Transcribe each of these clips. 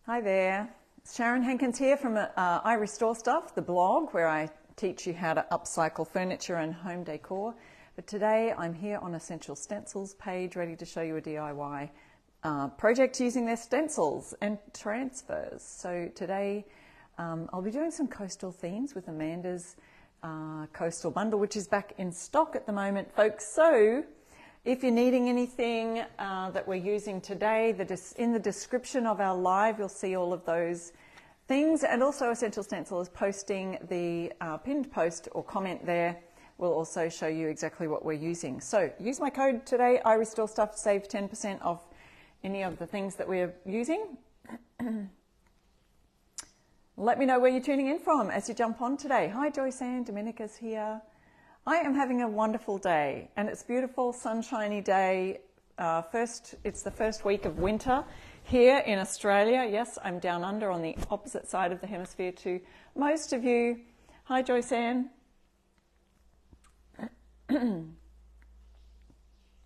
Hi there, Sharon Hankins here from I Restore Stuff, the blog where I teach you how to upcycle furniture and home decor. But today I'm here on Essential Stencils page ready to show you a DIY project using their stencils and transfers. So today I'll be doing some coastal themes with Amanda's coastal bundle, which is back in stock at the moment, folks. So if you're needing anything that we're using today, in the description of our live, you'll see all of those things. And also Essential Stencil is posting the pinned post or comment there. We'll also show you exactly what we're using. So use my code today, I Restore Stuff, to save 10% off any of the things that we're using. Let me know where you're tuning in from as you jump on today. Hi Joyce Ann, Dominica's here. I am having a wonderful day, and it's a beautiful, sunshiny day. It's the first week of winter here in Australia. Yes, I'm down under on the opposite side of the hemisphere to most of you. Hi, Joyce Ann. There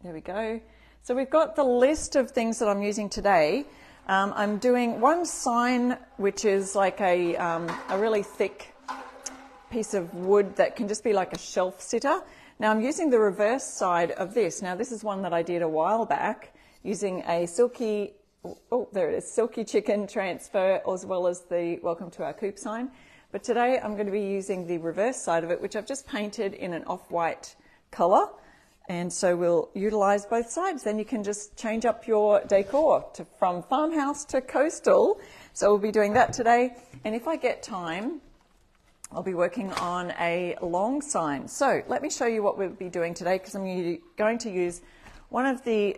we go. So we've got the list of things that I'm using today. I'm doing one sign, which is like a really thick piece of wood that can just be like a shelf sitter. Now I'm using the reverse side of this. Now this is one that I did a while back using a silky, oh there it is, silky chicken transfer, as well as the welcome to our coop sign. But today I'm going to be using the reverse side of it, which I've just painted in an off-white colour. And so we'll utilize both sides. Then you can just change up your decor from farmhouse to coastal. So we'll be doing that today. And if I get time, I'll be working on a long sign. So let me show you what we'll be doing today, because I'm going to use one of the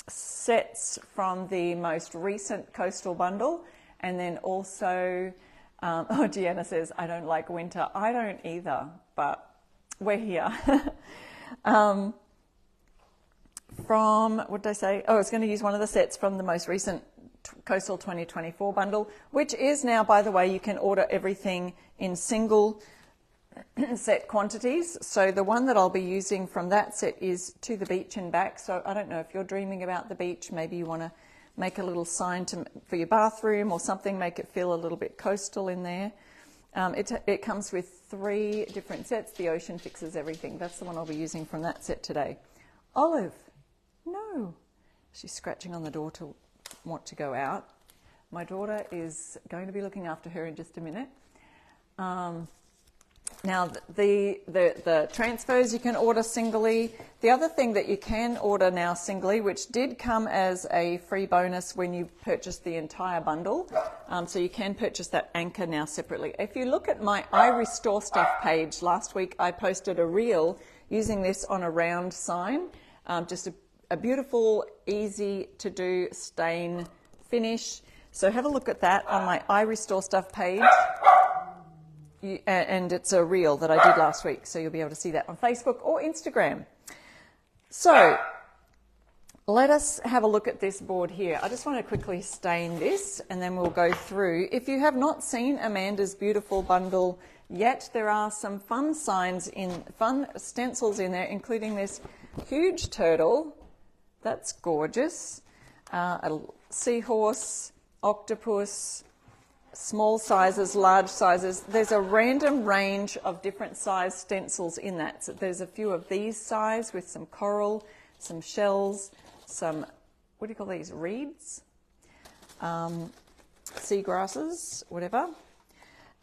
sets from the most recent coastal bundle. And then also, oh, Deanna says, I don't like winter. I don't either, but we're here. What did I say? Oh, I was going to use one of the sets from the most recent Coastal 2024 bundle, which is now, by the way, you can order everything in single set quantities. So the one that I'll be using from that set is To the Beach and Back. So I don't know if you're dreaming about the beach, maybe you want to make a little sign for your bathroom or something, make it feel a little bit coastal in there. It comes with 3 different sets. The Ocean Fixes Everything. That's the one I'll be using from that set today. Olive, no. She's scratching on the door to want to go out. My daughter is going to be looking after her in just a minute. Now the transfers you can order singly. The other thing that you can order now singly, which did come as a free bonus when you purchased the entire bundle, so you can purchase that anchor now separately. If you look at my I Restore Stuff page, last week I posted a reel using this on a round sign, just a beautiful, easy to do stain finish. So have a look at that on my I Restore Stuff page. And it's a reel that I did last week, so you'll be able to see that on Facebook or Instagram. So let us have a look at this board here. I just want to quickly stain this and then we'll go through. If you have not seen Amanda's beautiful bundle yet, there are some fun stencils in there, including this huge turtle. That's gorgeous. A seahorse, octopus, small sizes, large sizes. There's a random range of different size stencils in that. So there's a few of these size with some coral, some shells, some, what do you call these, reeds? Seagrasses, whatever.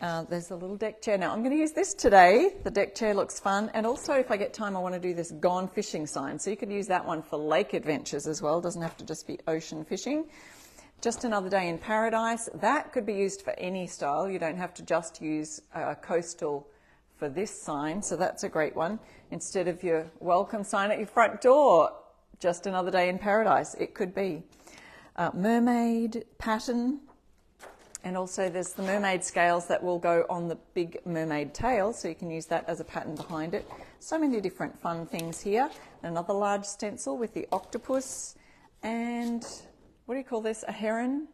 There's a little deck chair. Now I'm going to use this today. The deck chair looks fun. And also if I get time, I want to do this gone fishing sign. So you could use that one for lake adventures as well. It doesn't have to just be ocean fishing. Just Another Day in Paradise. That could be used for any style. You don't have to just use coastal for this sign. So that's a great one. Instead of your welcome sign at your front door, Just Another Day in Paradise, it could be. Mermaid pattern. And also there's the mermaid scales that will go on the big mermaid tail. So you can use that as a pattern behind it. So many different fun things here. Another large stencil with the octopus. And what do you call this? A heron?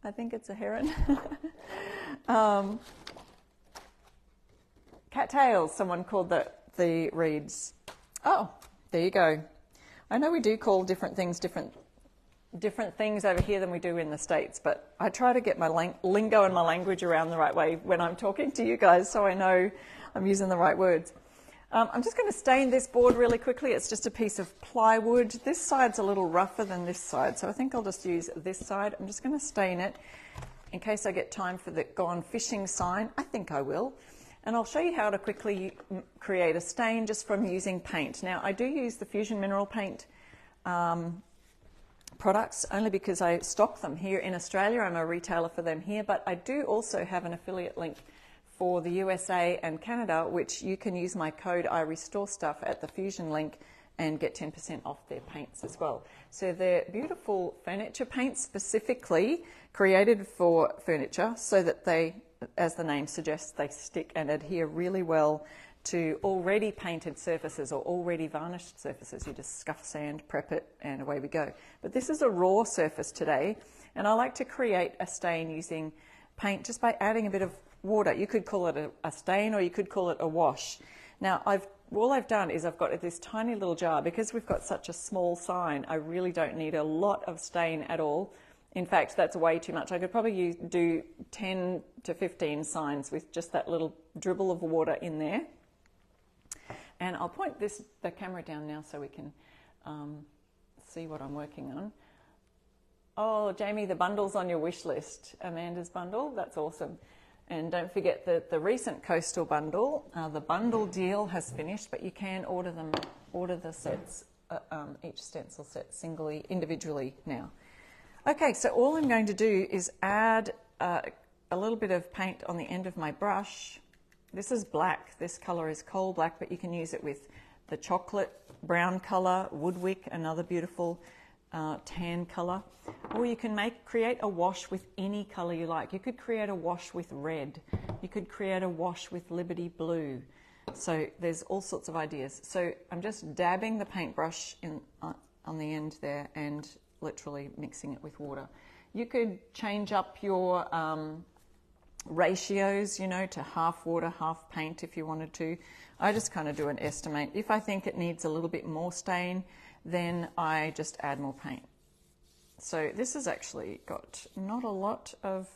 I think it's a heron. Cattails, someone called the reeds. Oh, there you go. I know we do call different things different different things over here than we do in the States, but I try to get my lingo and my language around the right way when I'm talking to you guys so I know I'm using the right words. I'm just going to stain this board really quickly. It's just a piece of plywood. This side's a little rougher than this side, so I think I'll just use this side. I'm just going to stain it in case I get time for the gone fishing sign. I think I will. And I'll show you how to quickly create a stain just from using paint. Now, I do use the Fusion Mineral Paint products only because I stock them here in Australia. I'm a retailer for them here, but I do also have an affiliate link for the USA and Canada, which you can use my code I Restore Stuff at the Fusion link and get 10% off their paints as well. So they're beautiful furniture paints specifically created for furniture so that they, as the name suggests, they stick and adhere really well to already painted surfaces or already varnished surfaces. You just scuff sand, prep it, and away we go. But this is a raw surface today, and I like to create a stain using paint just by adding a bit of water. You could call it a stain or you could call it a wash. Now, all I've done is I've got this tiny little jar. Because we've got such a small sign, I really don't need a lot of stain at all. In fact, that's way too much. I could probably do 10 to 15 signs with just that little dribble of water in there. And I'll point the camera down now so we can see what I'm working on. Oh, Jamie, the bundle's on your wish list. Amanda's bundle, that's awesome. And don't forget that the recent coastal bundle, the bundle deal has finished, but you can order the sets, each stencil set singly, individually now. Okay, so all I'm going to do is add a little bit of paint on the end of my brush. This is black. This color is coal black, but you can use it with the chocolate brown color, woodwick, another beautiful tan color. Or you can create a wash with any color you like. You could create a wash with red. You could create a wash with Liberty Blue. So there's all sorts of ideas. So I'm just dabbing the paintbrush on the end there and literally mixing it with water. You could change up your ratios, you know, to half water, half paint if you wanted to. I just kind of do an estimate. If I think it needs a little bit more stain, then I just add more paint. So this has actually got not a lot of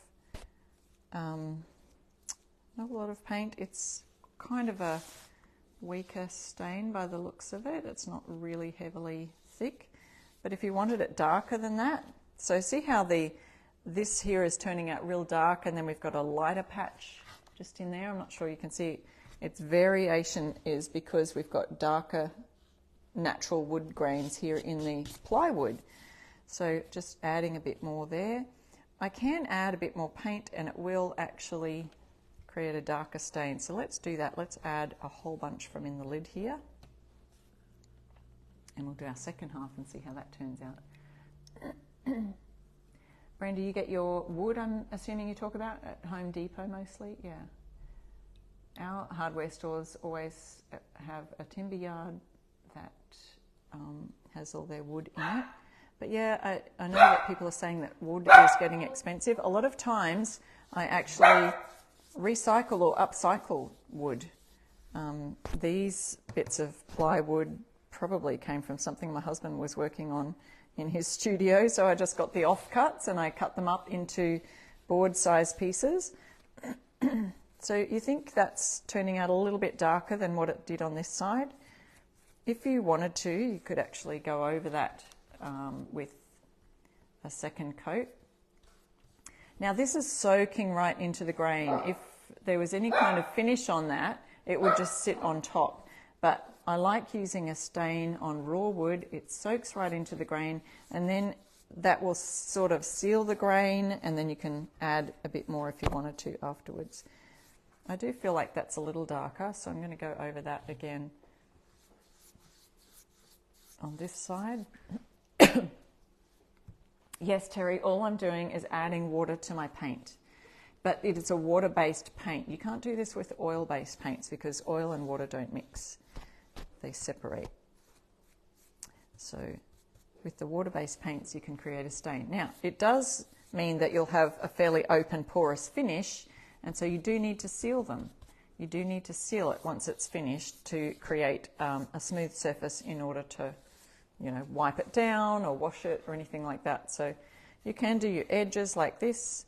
paint. It's kind of a weaker stain by the looks of it. It's not really heavily thick. But if you wanted it darker than that, so see how this here is turning out real dark, and then we've got a lighter patch just in there. I'm not sure you can see it. Its variation is because we've got darker natural wood grains here in the plywood. So just adding a bit more there. I can add a bit more paint and it will actually create a darker stain. So let's do that. Let's add a whole bunch from in the lid here. And we'll do our second half and see how that turns out. Brenda, you get your wood, I'm assuming you talk about, at Home Depot mostly? Yeah. Our hardware stores always have a timber yard that has all their wood in it. But yeah, I know that people are saying that wood is getting expensive. A lot of times I actually recycle or upcycle wood. These bits of plywood probably came from something my husband was working on in his studio, so I just got the offcuts and I cut them up into board-sized pieces. So you think that's turning out a little bit darker than what it did on this side. If you wanted to, you could actually go over that with a second coat. Now this is soaking right into the grain. If there was any kind of finish on that, it would just sit on top. But I like using a stain on raw wood. It soaks right into the grain, and then that will sort of seal the grain, and then you can add a bit more if you wanted to afterwards. I do feel like that's a little darker, so I'm going to go over that again on this side. Yes, Terry, all I'm doing is adding water to my paint. But it is a water-based paint. You can't do this with oil-based paints because oil and water don't mix. They separate. So with the water-based paints, you can create a stain. Now, it does mean that you'll have a fairly open, porous finish, and so you do need to seal them. You do need to seal it once it's finished to create a smooth surface in order to wipe it down or wash it or anything like that. So you can do your edges like this,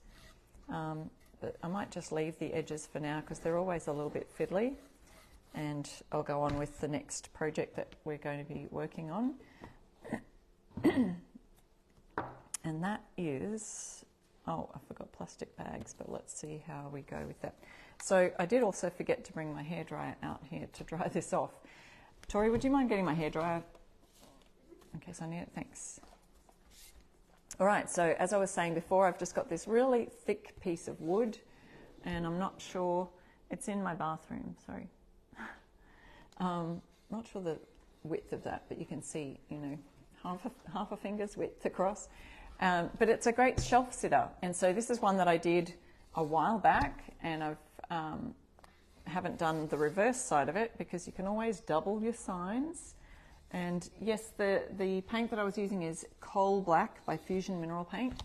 but I might just leave the edges for now because they're always a little bit fiddly, and I'll go on with the next project that we're going to be working on. And that is, oh, I forgot plastic bags, but let's see how we go with that. So I did also forget to bring my hairdryer out here to dry this off. Tori, would you mind getting my hairdryer in case I need it? Thanks. All right, so as I was saying before, I've just got this really thick piece of wood, and I'm not sure, it's in my bathroom, sorry. Not sure the width of that, but you can see, half a finger's width across. But it's a great shelf sitter, and so this is one that I did a while back, and I've haven't done the reverse side of it because you can always double your signs. And yes, the paint that I was using is Coal Black by Fusion Mineral Paint.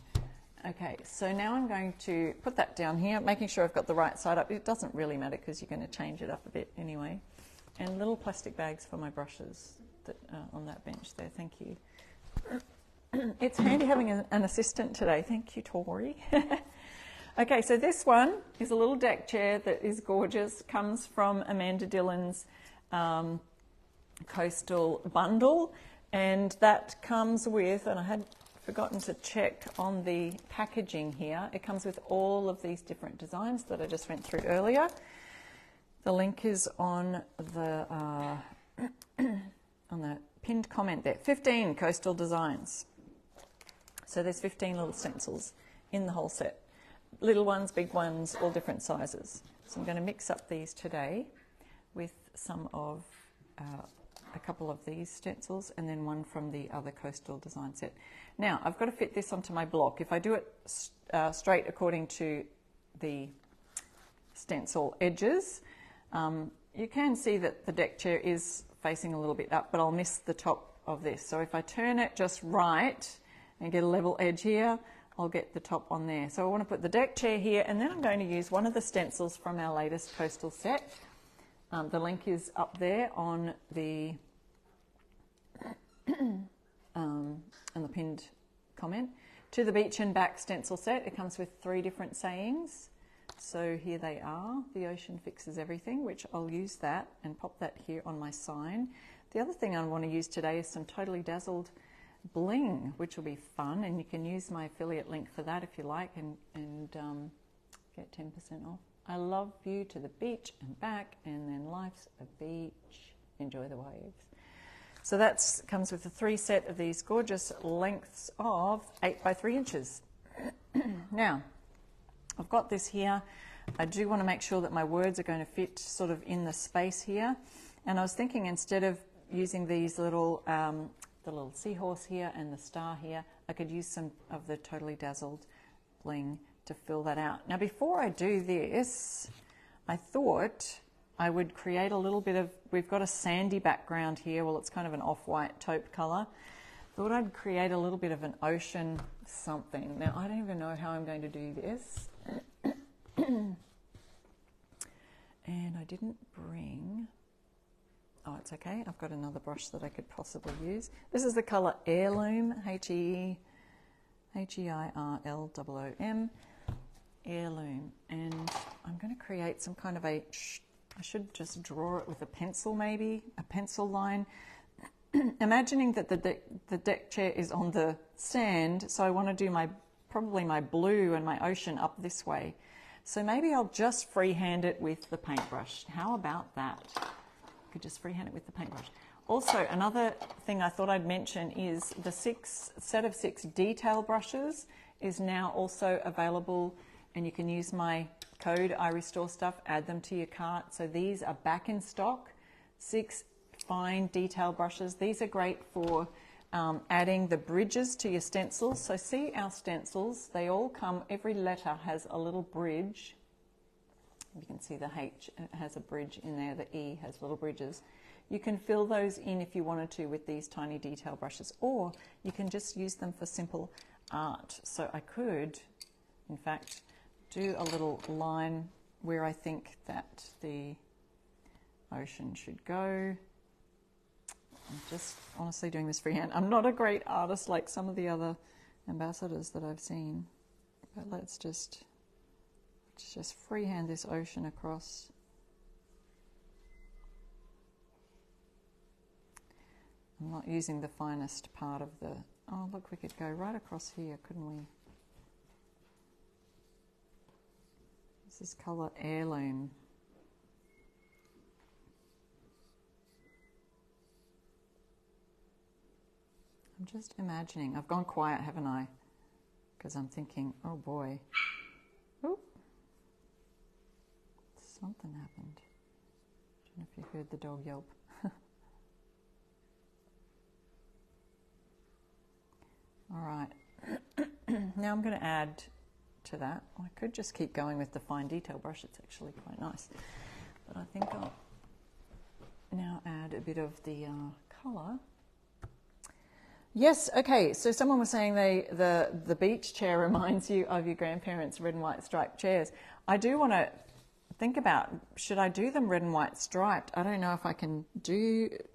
Okay, so now I'm going to put that down here, making sure I've got the right side up. It doesn't really matter because you're going to change it up a bit anyway. And little plastic bags for my brushes that on that bench there. Thank you. It's handy having an assistant today. Thank you, Tori. Okay, so this one is a little deck chair that is gorgeous. Comes from Amanda Dillon's Coastal bundle, and that comes with, and I had forgotten to check on the packaging here, it comes with all of these different designs that I just went through earlier. The link is on the pinned comment there. 15 coastal designs. So there's 15 little stencils in the whole set. Little ones, big ones, all different sizes. So I'm going to mix up these today with some of a couple of these stencils and then one from the other coastal design set. Now I've got to fit this onto my block. If I do it straight according to the stencil edges, you can see that the deck chair is facing a little bit up, but I'll miss the top of this. So if I turn it just right and get a level edge here, I'll get the top on there. So I want to put the deck chair here, and then I'm going to use one of the stencils from our latest coastal set. The link is up there on the pinned comment. To the Beach and Back stencil set. It comes with 3 different sayings. So here they are. The ocean fixes everything, which I'll use that and pop that here on my sign. The other thing I want to use today is some Totally Dazzled Bling, which will be fun, and you can use my affiliate link for that if you like, and get 10% off. I love you to the beach and back, and then life's a beach. Enjoy the waves. So that comes with a 3 set of these gorgeous lengths of 8 by 3 inches. Now, I've got this here. I do want to make sure that my words are going to fit sort of in the space here. And I was thinking instead of using these little, the little seahorse here and the star here, I could use some of the Totally Dazzled Bling to fill that out. Now before I do this, I thought I would create a little bit of, we've got a sandy background here, well it's kind of an off-white taupe colour. Thought I'd create a little bit of an ocean something. Now I don't even know how I'm going to do this. And I didn't bring, oh it's okay, I've got another brush that I could possibly use. This is the colour Heirloom, H-E-I-R-L-O-O-M. Heirloom, and I'm going to create some kind of a, I should just draw it with a pencil maybe, a pencil line. Imagining that the deck chair is on the sand, so I want to do probably my blue and my ocean up this way. So maybe I'll just freehand it with the paintbrush. How about that? I could just freehand it with the paintbrush. Also, another thing I thought I'd mention is the set of 6 detail brushes is now also available, and you can use my code I Restore Stuff, add them to your cart. So these are back in stock, 6 fine detail brushes. These are great for adding the bridges to your stencils. So see our stencils, they all come, every letter has a little bridge. You can see the H has a bridge in there, the E has little bridges. You can fill those in if you wanted to with these tiny detail brushes, or you can just use them for simple art. So I could, in fact, do a little line where I think that the ocean should go. I'm just honestly doing this freehand. I'm not a great artist like some of the other ambassadors that I've seen, but let's just freehand this ocean across. I'm not using the finest part of the... Oh, look, we could go right across here, couldn't we? This is colour Heirloom. I'm just imagining. I've gone quiet, haven't I? Because I'm thinking, oh boy. Oh, something happened. I don't know if you heard the dog yelp. All right. Now I'm going to add to that. I could just keep going with the fine detail brush. It's actually quite nice. But I think I'll now add a bit of the colour. Yes, okay, so someone was saying the beach chair reminds you of your grandparents' red and white striped chairs. I do want to think about, should I do them red and white striped? I don't know if I can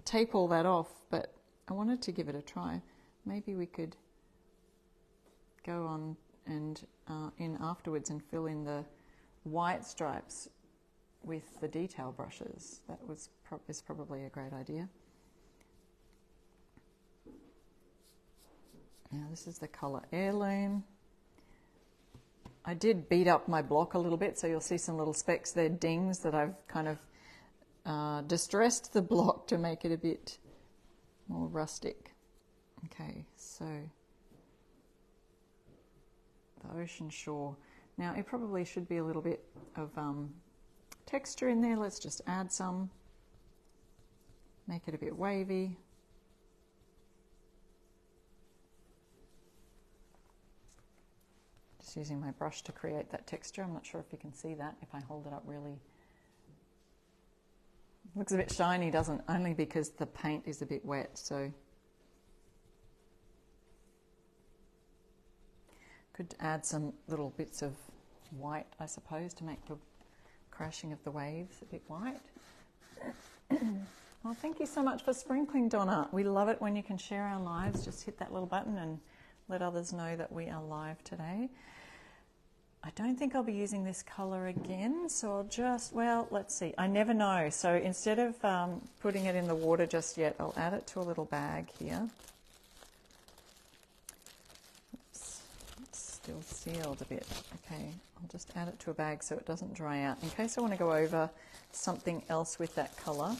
tape all that off, but I wanted to give it a try. Maybe we could go on and in afterwards and fill in the white stripes with the detail brushes. That is probably a great idea. Now this is the colour Heirloom. I did beat up my block a little bit, so you'll see some little specks there, dings, that I've kind of distressed the block to make it a bit more rustic. Okay, so the ocean shore. Now it probably should be a little bit of texture in there. Let's just add some, make it a bit wavy. Just using my brush to create that texture. I'm not sure if you can see that if I hold it up really. It looks a bit shiny, doesn't it? Only because the paint is a bit wet, so could add some little bits of white, I suppose, to make the crashing of the waves a bit white. Well, thank you so much for sprinkling, Donna. We love it when you can share our lives. Just hit that little button and let others know that we are live today. I don't think I'll be using this colour again, so I'll just, well, let's see. I never know. So instead of putting it in the water just yet, I'll add it to a little bag here. Oops, it's still sealed a bit. Okay, I'll just add it to a bag so it doesn't dry out in case I want to go over something else with that colour.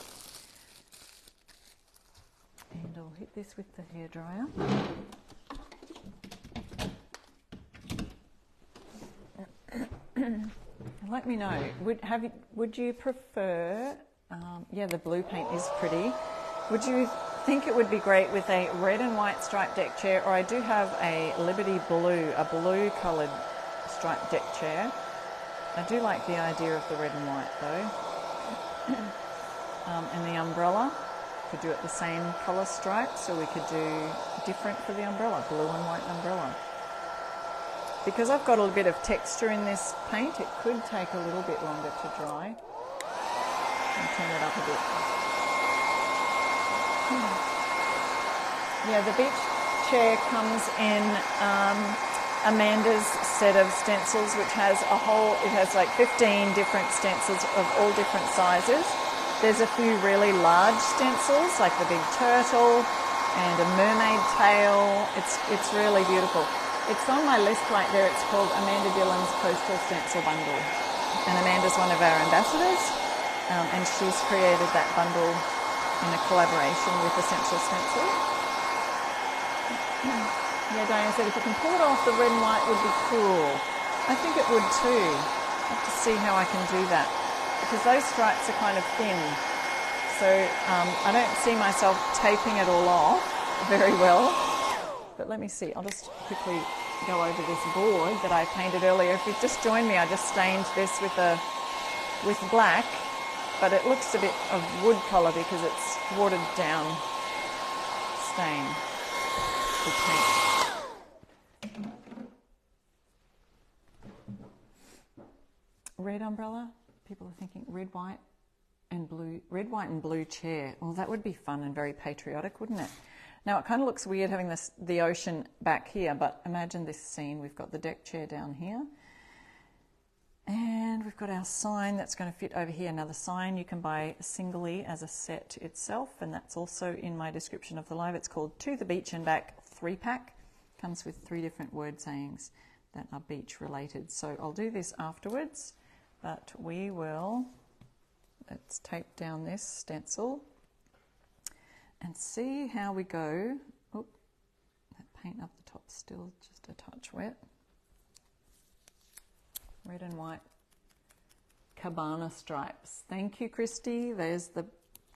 And I'll hit this with the hairdryer. Let me know. Would you prefer? Yeah, the blue paint is pretty. Would you think it would be great with a red and white striped deck chair? Or I do have a Liberty Blue, a blue coloured striped deck chair. I do like the idea of the red and white though. And the umbrella, could do it the same colour stripe, so we could do different for the umbrella, blue and white umbrella. Because I've got a little bit of texture in this paint, it could take a little bit longer to dry. And turn it up a bit. Yeah, the beach chair comes in Amanda's set of stencils, which has it has like 15 different stencils of all different sizes. There's a few really large stencils, like the big turtle and a mermaid tail. It's really beautiful. It's on my list right there. It's called Amanda Dillon's Coastal Stencil Bundle. And Amanda's one of our ambassadors, and she's created that bundle in a collaboration with Essential Stencil. Yeah, Diane said if you can pull it off, the red and white would be cool. I think it would too. I have to see how I can do that, because those stripes are kind of thin. So I don't see myself taping it all off very well. But let me see, I'll just quickly go over this board that I painted earlier. If you've just joined me, I just stained this with black, but it looks a bit of wood colour because it's watered down stain with paint. Red umbrella, people are thinking red, white and red, white and blue chair. Well, that would be fun and very patriotic, wouldn't it? Now, it kind of looks weird having the ocean back here, but imagine this scene. We've got the deck chair down here. And we've got our sign that's going to fit over here. Now, the sign you can buy singly as a set itself, and that's also in my description of the live. It's called To the Beach and Back 3-pack. Comes with 3 different word sayings that are beach related. So I'll do this afterwards, but let's tape down this stencil and see how we go. Oh, that paint up the top's still just a touch wet. Red and white cabana stripes. Thank you, Christy. There's the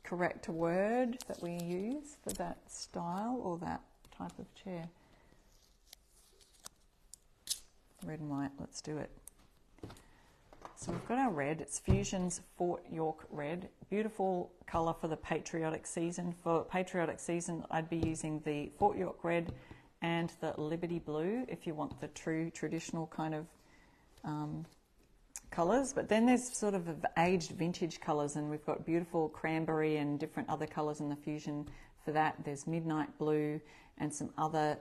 correct word that we use for that style or that type of chair. Red and white, let's do it. So we've got our red. It's Fusion's Fort York Red. Beautiful colour for the patriotic season. For patriotic season, I'd be using the Fort York Red and the Liberty Blue if you want the true traditional kind of colours. But then there's sort of aged vintage colours, and we've got beautiful cranberry and different other colours in the Fusion for that. There's Midnight Blue and some other,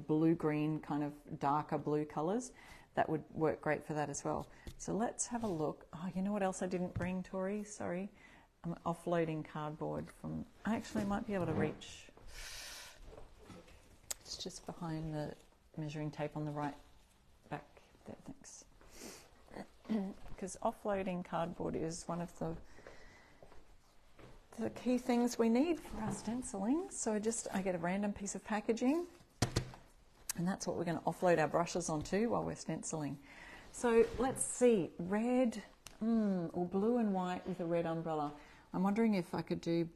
blue-green kind of darker blue colours. That would work great for that as well. So let's have a look. Oh, you know what else I didn't bring, Tori? Sorry. I'm offloading cardboard from... I actually might be able to reach... It's just behind the measuring tape on the right back there, thanks. Because offloading cardboard is one of the key things we need for our stenciling. So I get a random piece of packaging, and that's what we're going to offload our brushes onto while we're stenciling. So let's see, red or blue and white with a red umbrella. I'm wondering if I could do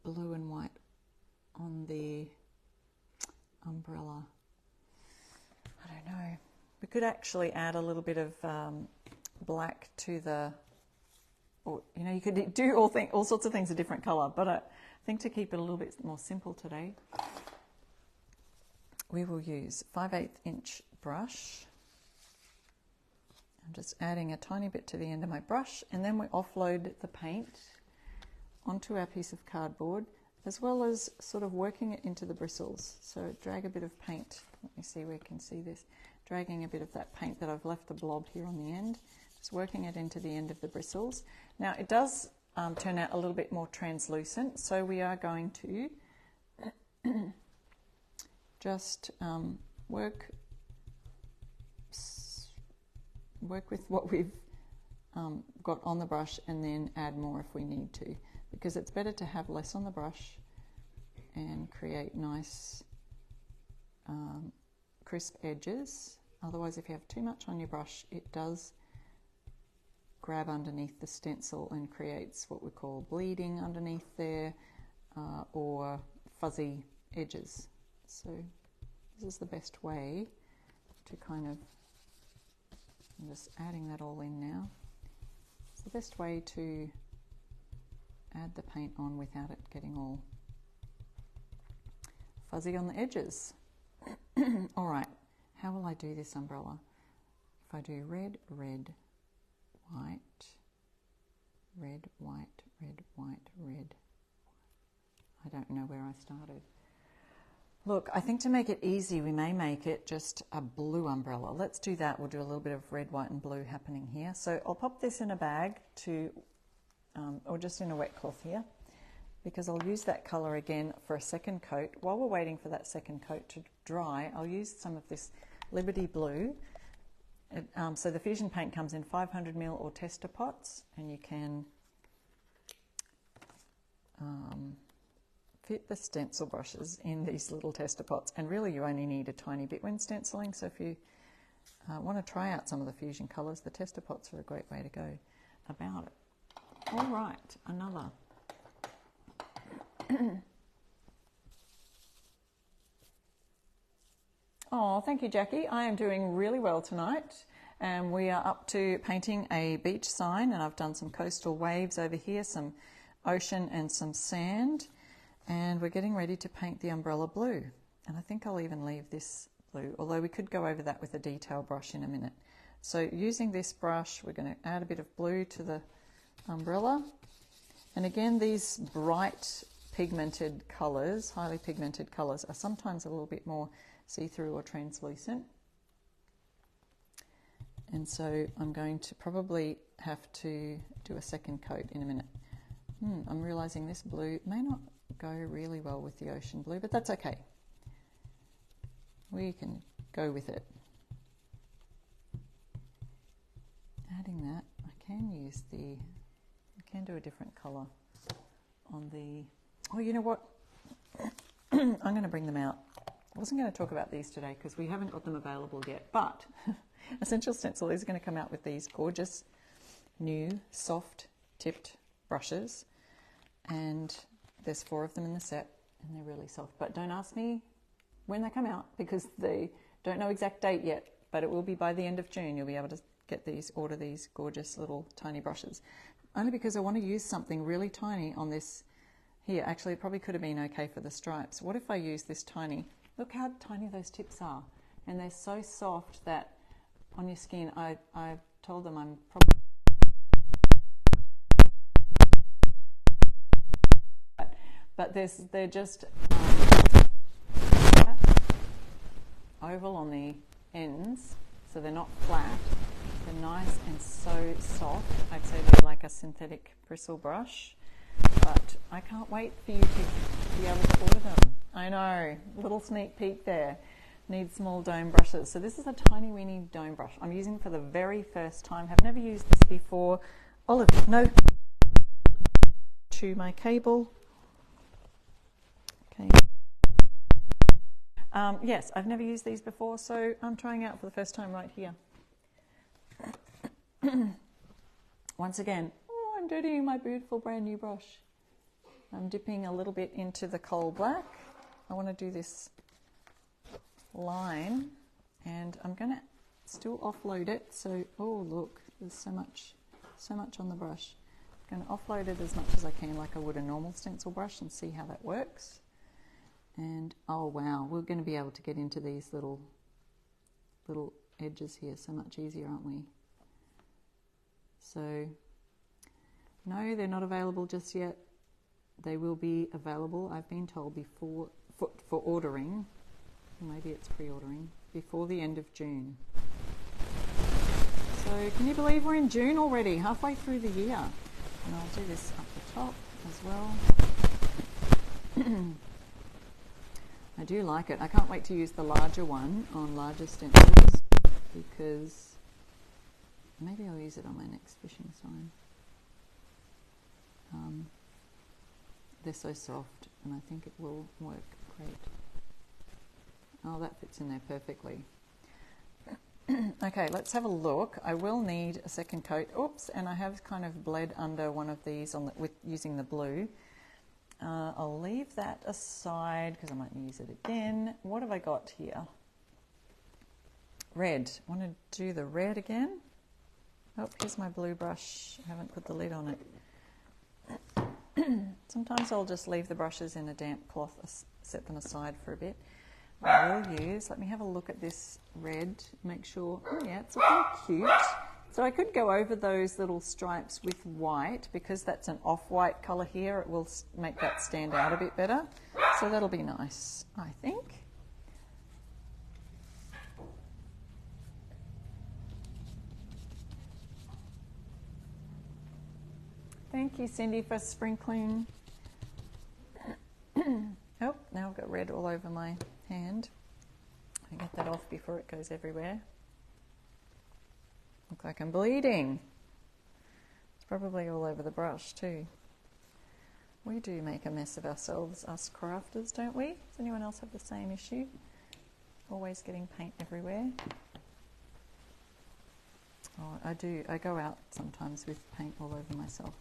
blue and white on the umbrella. I don't know. We could actually add a little bit of black to the, or you could do all sorts of things a different colour, but I think to keep it a little bit more simple today, we will use 5/8 inch brush. I'm just adding a tiny bit to the end of my brush, and then we offload the paint onto our piece of cardboard, as well as sort of working it into the bristles. So drag a bit of paint. Let me see where you can see this. Dragging a bit of that paint that I've left the blob here on the end, just working it into the end of the bristles. Now it does turn out a little bit more translucent, so we are going to just work with what we've got on the brush, and then add more if we need to, because it's better to have less on the brush and create nice crisp edges. Otherwise, if you have too much on your brush, it does grab underneath the stencil and creates what we call bleeding underneath there, or fuzzy edges. So this is the best way to kind of, I'm just adding that all in now. It's the best way to add the paint on without it getting all fuzzy on the edges. All right, how will I do this umbrella? If I do red, red, white, red, white, red, white, red. I don't know where I started. Look, I think to make it easy, we may make it just a blue umbrella. Let's do that. We'll do a little bit of red, white and blue happening here. So I'll pop this in a bag or just in a wet cloth here, because I'll use that colour again for a second coat. While we're waiting for that second coat to dry, I'll use some of this Liberty Blue. So the Fusion paint comes in 500ml or tester pots, and you can fit the stencil brushes in these little tester pots, and really you only need a tiny bit when stenciling. So if you want to try out some of the Fusion colours, the tester pots are a great way to go about it. All right, another. Oh, thank you, Jackie. I am doing really well tonight, and we are up to painting a beach sign, and I've done some coastal waves over here, some ocean and some sand, and we're getting ready to paint the umbrella blue. And I think I'll even leave this blue, although we could go over that with a detail brush in a minute. So using this brush, we're going to add a bit of blue to the umbrella, And again, these bright pigmented colours, highly pigmented colours, are sometimes a little bit more see-through or translucent. And so I'm going to probably have to do a second coat in a minute. I'm realising this blue may not go really well with the ocean blue, but that's okay. We can go with it. Adding that, I can do a different colour on the, oh, you know what? I'm going to bring them out. I wasn't going to talk about these today because we haven't got them available yet, but Essential Stencil is going to come out with these gorgeous new soft tipped brushes, and there's 4 of them in the set and they're really soft. But don't ask me when they come out because they don't know exact date yet, but it will be by the end of June. You'll be able to get these, order these gorgeous little tiny brushes, only because I want to use something really tiny on this here. Actually, it probably could have been okay for the stripes. What if I use this tiny, look how tiny those tips are, and they're so soft that on your skin, I told them I'm probably, but they're just oval on the ends, so they're not flat. They're nice and so soft. I'd say they're like a synthetic bristle brush, but I can't wait for you to be able to order them. I know, little sneak peek there. Need small dome brushes. So this is a tiny weeny dome brush. I'm using for the very first time. Have never used this before. Olive, no. To my cable. Okay. Yes, I've never used these before, so I'm trying out for the first time right here. Once again, oh, I'm dirtying my beautiful brand new brush. I'm dipping a little bit into the coal black. I want to do this line, and I'm going to still offload it. So, oh look, there's so much on the brush. I'm going to offload it as much as I can, like I would a normal stencil brush, and see how that works. And oh wow, we're going to be able to get into these little edges here so much easier, aren't we? So, no, they're not available just yet. They will be available, I've been told, before for ordering. Maybe it's pre-ordering before the end of June. So can you believe we're in June already, halfway through the year? And I'll do this up the top as well. I do like it. I can't wait to use the larger one on larger stencils, because maybe I'll use it on my next fishing sign. They're so soft, and I think it will work great. Oh, that fits in there perfectly. Okay, let's have a look. I will need a second coat. Oops, and I have kind of bled under one of these on with using the blue. I'll leave that aside because I might use it again. What have I got here? Red. I want to do the red again. Oh, here's my blue brush. I haven't put the lid on it. Sometimes I'll just leave the brushes in a damp cloth, set them aside for a bit. I will use, let me have a look at this red, make sure, oh yeah, it's looking cute. So I could go over those little stripes with white, because that's an off-white colour here. It will make that stand out a bit better. So that'll be nice, I think. Thank you, Cindy, for sprinkling. Oh, now I've got red all over my hand. I get that off before it goes everywhere. Look like I'm bleeding. It's probably all over the brush too. We do make a mess of ourselves, us crafters, don't we? Does anyone else have the same issue? Always getting paint everywhere. Oh, I do. I go out sometimes with paint all over myself.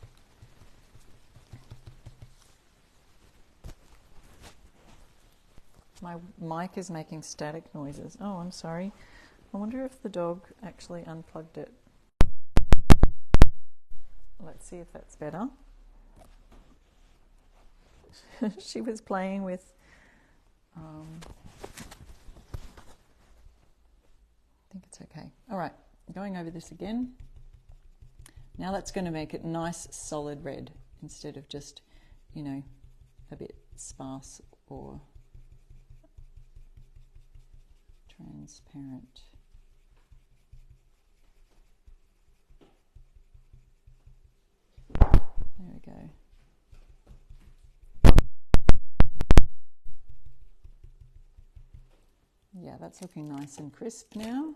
My mic is making static noises. Oh, I'm sorry. I wonder if the dog actually unplugged it. Let's see if that's better. She was playing with I think it's okay. All right, going over this again. Now that's going to make it nice solid red, instead of just, you know, a bit sparse or transparent. There we go. Yeah, that's looking nice and crisp now.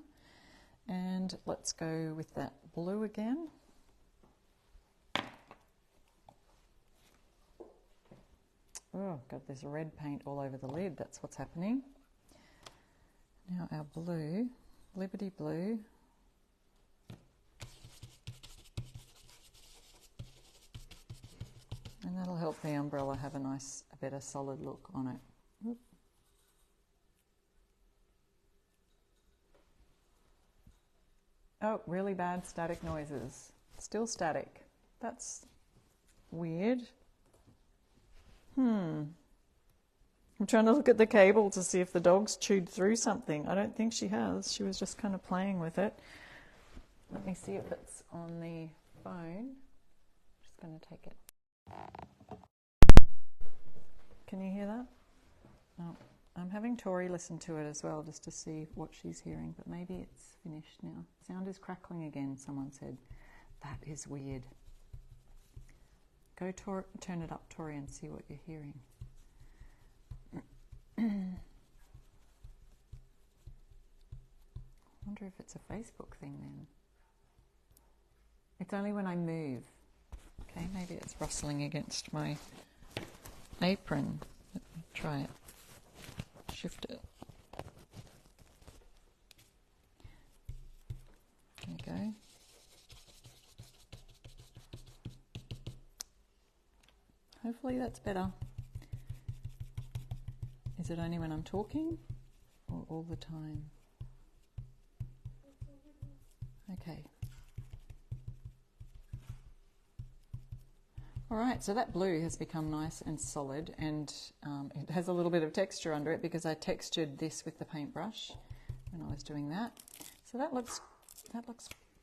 And let's go with that blue again. Oh, got this red paint all over the lid. That's what's happening. Now our blue, Liberty Blue. And that'll help the umbrella have a better solid look on it. Oop. Oh, really bad static noises. Still static. That's weird. I'm trying to look at the cable to see if the dog's chewed through something. I don't think she has. She was just kind of playing with it. Let me see if it's on the phone. I'm just going to take it. Can you hear that? No. I'm having Tori listen to it as well, just to see what she's hearing, but maybe it's finished now. Sound is crackling again, someone said. That is weird. Go turn it up, Tori, and see what you're hearing. I wonder if it's a Facebook thing then. It's only when I move. Okay, maybe it's rustling against my apron. Let me try it. Shift it. There we go. Hopefully that's better. Is it only when I'm talking or all the time? Okay. All right, so that blue has become nice and solid, and it has a little bit of texture under it because I textured this with the paintbrush when I was doing that. So that looks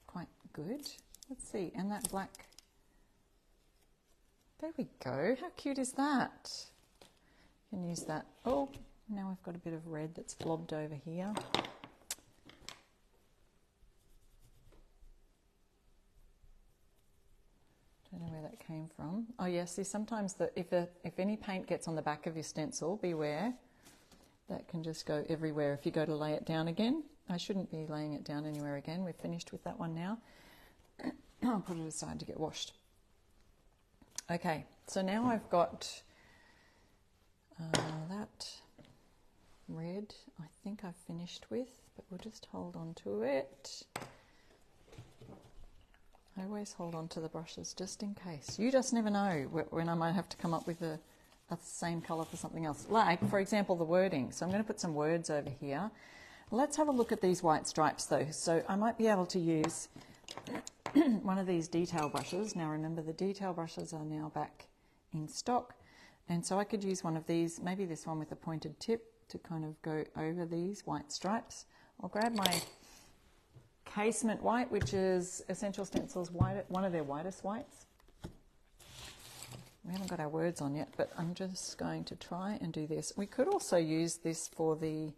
quite good. Let's see, and that black. There we go. How cute is that? You can use that. Oh, now I've got a bit of red that's blobbed over here. Don't know where that came from. Oh yes, see sometimes if any paint gets on the back of your stencil, beware. That can just go everywhere if you go to lay it down again. I shouldn't be laying it down anywhere again. We've finished with that one now. I'll put it aside to get washed. Okay, so now I've got that red I think I've finished with, but we'll just hold on to it. I always hold on to the brushes just in case. You just never know when I might have to come up with a same colour for something else. Like, for example, the wording. So I'm going to put some words over here. Let's have a look at these white stripes though. So I might be able to use one of these detail brushes. Now remember, the detail brushes are now back in stock. And so I could use one of these, maybe this one with a pointed tip, to kind of go over these white stripes. I'll grab my Casement White, which is Essential Stencil's one of their whitest whites. We haven't got our words on yet, but I'm just going to try and do this. We could also use this for the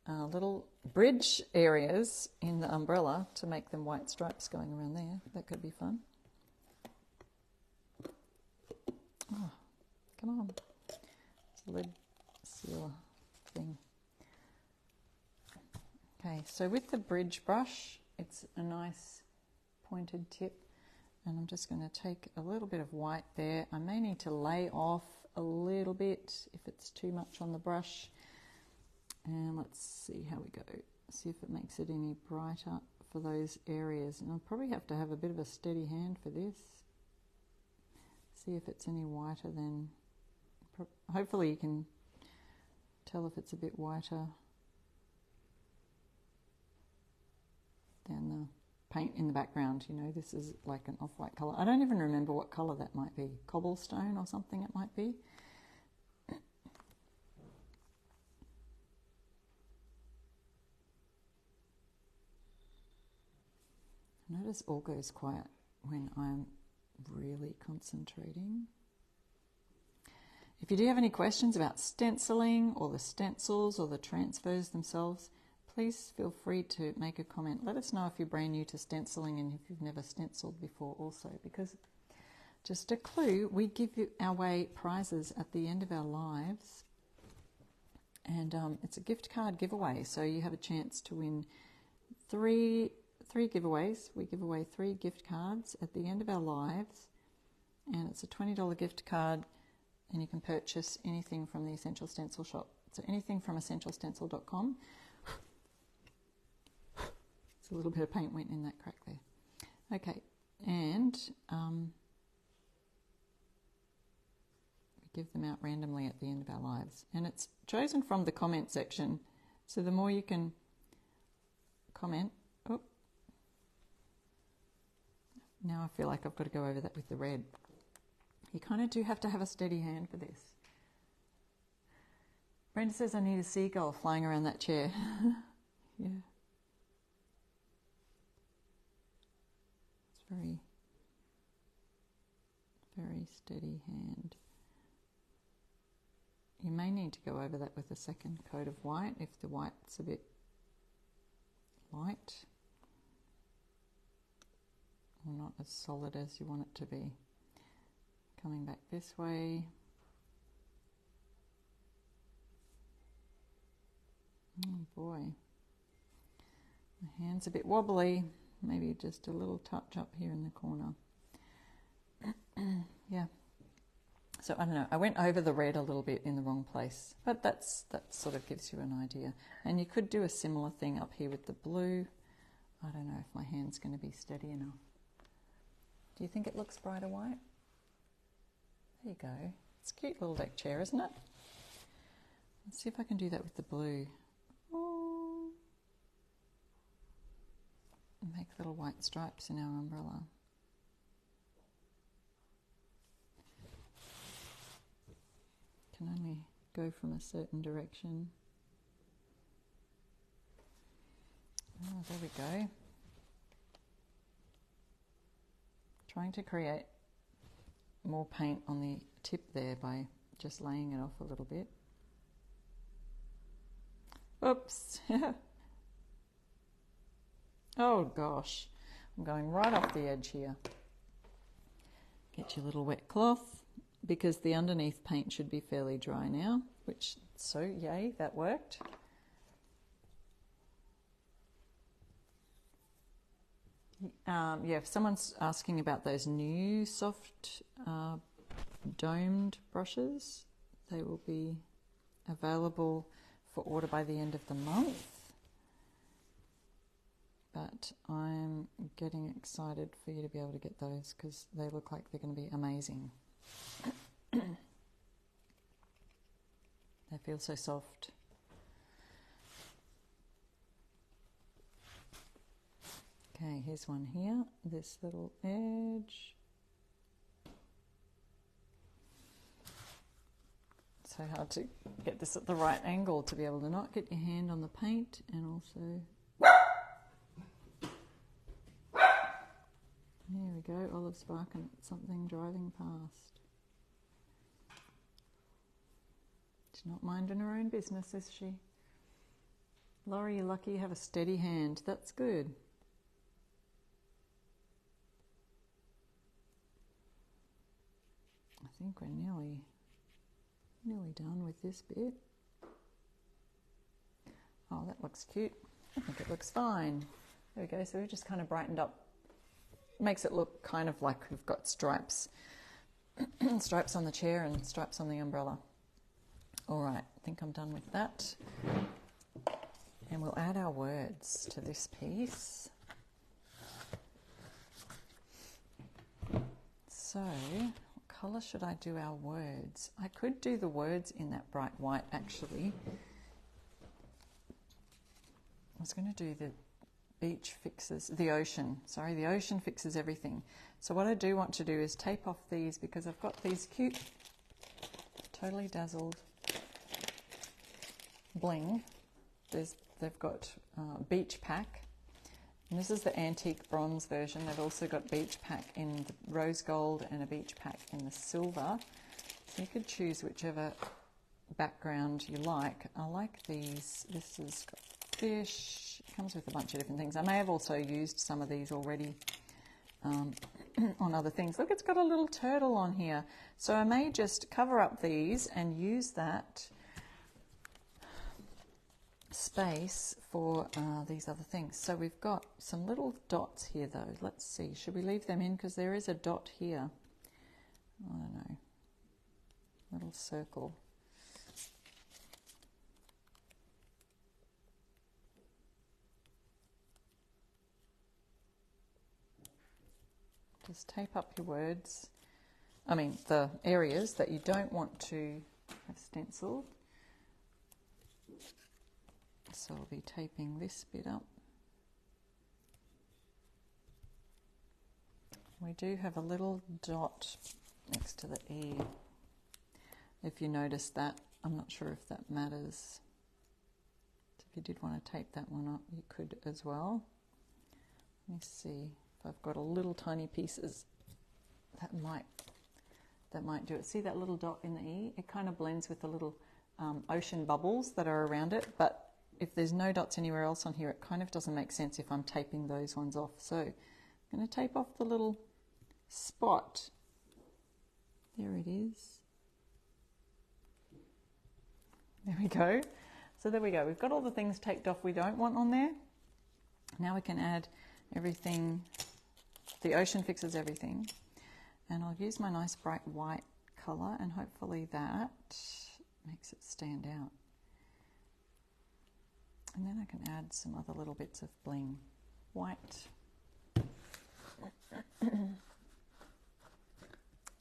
little bridge areas in the umbrella to make them white stripes going around there. That could be fun. Oh, come on. It's a lid sealer thing. Okay, so with the bridge brush, it's a nice pointed tip, and I'm just going to take a little bit of white there. I may need to lay off a little bit if it's too much on the brush. And let's see how we go. See if it makes it any brighter for those areas. And I'll probably have to have a bit of a steady hand for this. See if it's any whiter than... Hopefully you can tell if it's a bit whiter than the paint in the background. You know, this is like an off-white colour. I don't even remember what colour that might be. Cobblestone or something it might be. Notice all goes quiet when I'm really concentrating. If you do have any questions about stenciling or the stencils or the transfers themselves, please feel free to make a comment. Let us know if you're brand new to stenciling and if you've never stenciled before also, because just a clue, we give away prizes at the end of our lives, and it's a gift card giveaway, so you have a chance to win three giveaways. We give away 3 gift cards at the end of our lives, and it's a $20 gift card, and you can purchase anything from the Essential Stencil shop. So anything from essentialstencil.com. It's a little bit of paint went in that crack there. Okay, and we give them out randomly at the end of our lives. And it's chosen from the comment section. So the more you can comment. Oh, now I feel like I've got to go over that with the red. You kind of do have to have a steady hand for this. Brenda says I need a seagull flying around that chair. Yeah. It's very, very steady hand. You may need to go over that with a second coat of white if the white's a bit light or not as solid as you want it to be. Coming back this way. Oh boy, my hand's a bit wobbly. Maybe just a little touch up here in the corner. Yeah. So I don't know, I went over the red a little bit in the wrong place, but that sort of gives you an idea. And you could do a similar thing up here with the blue. I don't know if my hand's going to be steady enough. Do you think it looks brighter white? There you go. It's a cute little deck chair, isn't it? Let's see if I can do that with the blue. Oh. Make little white stripes in our umbrella. Can only go from a certain direction. Oh, there we go. Trying to create more paint on the tip there by just laying it off a little bit. Oops. Oh gosh, I'm going right off the edge here. Get your little wet cloth, because the underneath paint should be fairly dry now, so yay, that worked. Yeah, if someone's asking about those new soft domed brushes, they will be available for order by the end of the month. But I'm getting excited for you to be able to get those because they look like they're going to be amazing. They feel so soft. Okay, here's one here, this little edge. So hard to get this at the right angle to be able to not get your hand on the paint and also... There we go, Olive's barking at something driving past. She's not minding her own business, is she? Laurie, you're lucky you have a steady hand. That's good. I think we're nearly done with this bit. Oh, that looks cute. I think it looks fine. There we go. So we've just kind of brightened up. Makes it look kind of like we've got stripes. Stripes on the chair and stripes on the umbrella. All right, I think I'm done with that. And we'll add our words to this piece. So, what colour should I do our words? I could do the words in that bright white, actually. I was going to do the beach fixes, the ocean. Sorry, the ocean fixes everything. So what I do want to do is tape off these because I've got these cute Totally Dazzled Bling. They've got beach pack. And this is the antique bronze version. They've also got beach pack in the rose gold and a beach pack in the silver. You could choose whichever background you like. I like these. This has got fish. It comes with a bunch of different things. I may have also used some of these already on other things. Look, it's got a little turtle on here. So I may just cover up these and use that space for these other things. So we've got some little dots here though. Let's see, should we leave them in, because there is a dot here. I don't know, little circle. Just tape up your words, the areas that you don't want to have stenciled. So I'll be taping this bit up. We do have a little dot next to the E. If you notice that, I'm not sure if that matters. If you did want to tape that one up, you could as well. Let me see if I've got a little tiny pieces that might do it. See that little dot in the E? It kind of blends with the little ocean bubbles that are around it, but if there's no dots anywhere else on here, it kind of doesn't make sense if I'm taping those ones off. So I'm going to tape off the little spot. There it is. There we go. So there we go. We've got all the things taped off we don't want on there. Now we can add everything. The ocean fixes everything. And I'll use my nice bright white colour, and hopefully that makes it stand out. And then I can add some other little bits of bling. White.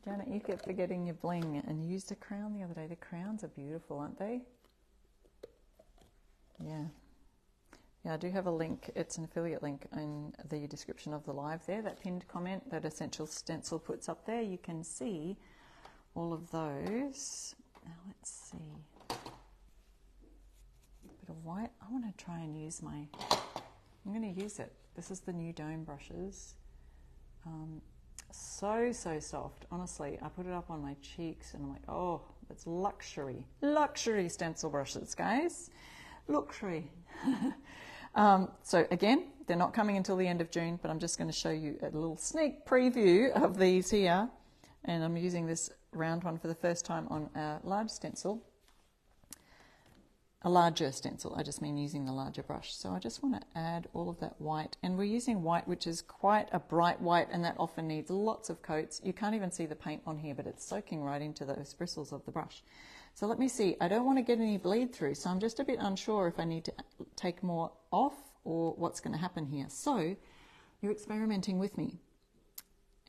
Janet, you kept forgetting your bling, and you used a crown the other day. The crowns are beautiful, aren't they? Yeah. Yeah, I do have a link. It's an affiliate link in the description of the live there. That pinned comment that Essential Stencil puts up there. You can see all of those. Now let's see. Bit of white. I want to try and use I'm going to use it. This is the new dome brushes. So soft. Honestly, I put it up on my cheeks and I'm like, oh, that's luxury. Luxury stencil brushes, guys. Luxury. So again, they're not coming until the end of June, but I'm just going to show you a little sneak preview of these here. And I'm using this round one for the first time on a large stencil. A larger stencil, I just mean using the larger brush. So I just want to add all of that white, and we're using white which is quite a bright white, and that often needs lots of coats. You can't even see the paint on here, but it's soaking right into those bristles of the brush. So let me see, I don't want to get any bleed through, so I'm just a bit unsure if I need to take more off or what's going to happen here. So you're experimenting with me,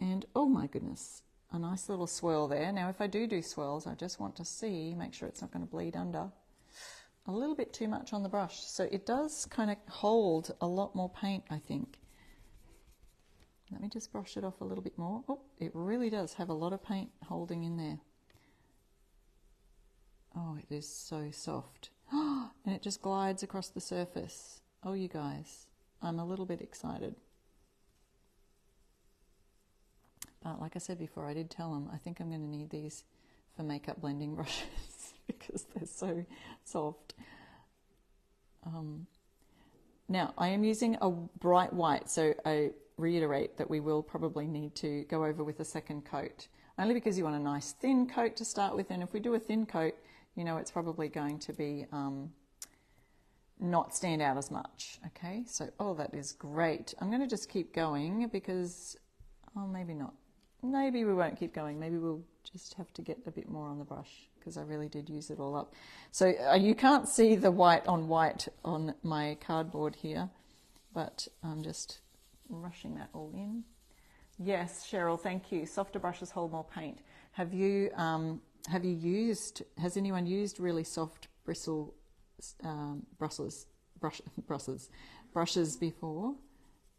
and oh my goodness, a nice little swirl there. Now if I do swirls, I just want to see, make sure it's not going to bleed under. A little bit too much on the brush, so it does kind of hold a lot more paint, I think. Let me just brush it off a little bit more. Oh, it really does have a lot of paint holding in there. Oh, it is so soft. And it just glides across the surface. Oh, you guys, I'm a little bit excited. But like I said before, I did tell them I think I'm going to need these for makeup blending brushes because they're so soft. Now, I am using a bright white, so I reiterate that we will probably need to go over with a second coat, only because you want a nice thin coat to start with, and if we do a thin coat, you know it's probably going to be not stand out as much. Okay, so oh, that is great. I'm going to just keep going because, oh, maybe not. Maybe we won't keep going. Maybe we'll just have to get a bit more on the brush because I really did use it all up. So you can't see the white on my cardboard here, but I'm just rushing that all in. Yes, Cheryl, thank you. Softer brushes hold more paint. Has anyone used really soft bristle brushes before?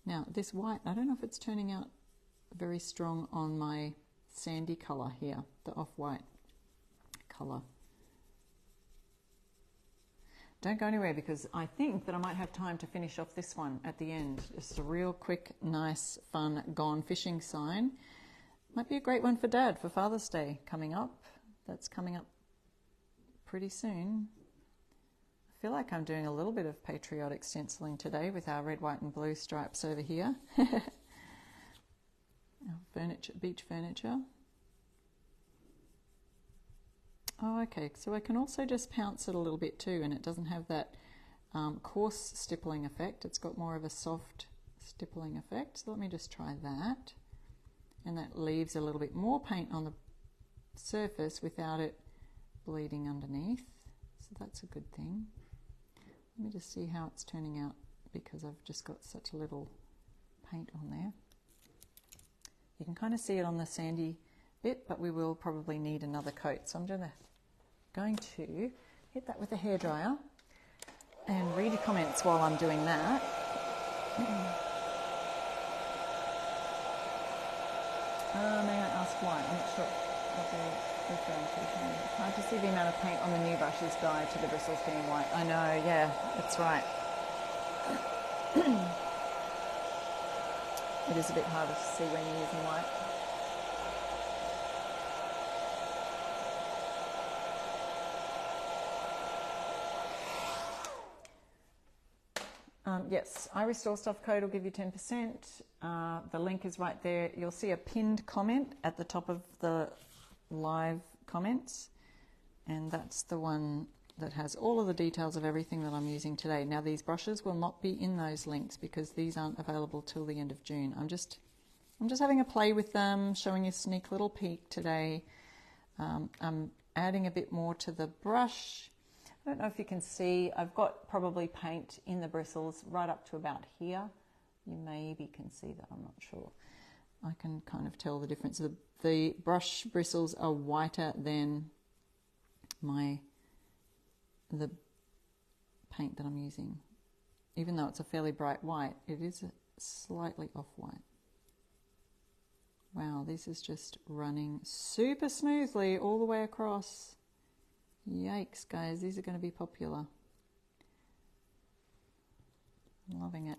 Now this white, I don't know if it's turning out very strong on my sandy color here, the off-white color. Don't go anywhere because I think that I might have time to finish off this one at the end. Just a real quick, nice, fun, gone fishing sign. Might be a great one for Dad for Father's Day coming up. that's coming up pretty soon. I feel like I'm doing a little bit of patriotic stenciling today with our red, white and blue stripes over here. Our furniture, beach furniture. Oh, okay, so I can also just pounce it a little bit too, and it doesn't have that coarse stippling effect. It's got more of a soft stippling effect. So let me just try that. And that leaves a little bit more paint on the surface without it bleeding underneath. So that's a good thing. Let me just see how it's turning out because I've just got such a little paint on there. You can kind of see it on the sandy bit, but we will probably need another coat. So I'm going to hit that with a hairdryer and read your comments while I'm doing that. May I ask why? I'm not sure what they're referring to. It's hard to see the amount of paint on the new brushes dye to the bristles being white. I know, yeah, that's right. It is a bit harder to see when you're using white. Yes, I Restore Stuff code will give you 10%. The link is right there. You'll see a pinned comment at the top of the live comments, and that's the one that has all of the details of everything that I'm using today. Now these brushes will not be in those links because these aren't available till the end of June. I'm just having a play with them, showing you a sneak little peek today. I'm adding a bit more to the brush. I don't know if you can see, I've got probably paint in the bristles right up to about here. You maybe can see that, I'm not sure. I can kind of tell the difference. The brush bristles are whiter than the paint that I'm using. Even though it's a fairly bright white, it is slightly off-white. Wow, this is just running super smoothly all the way across. Yikes, guys, these are going to be popular. I'm loving it.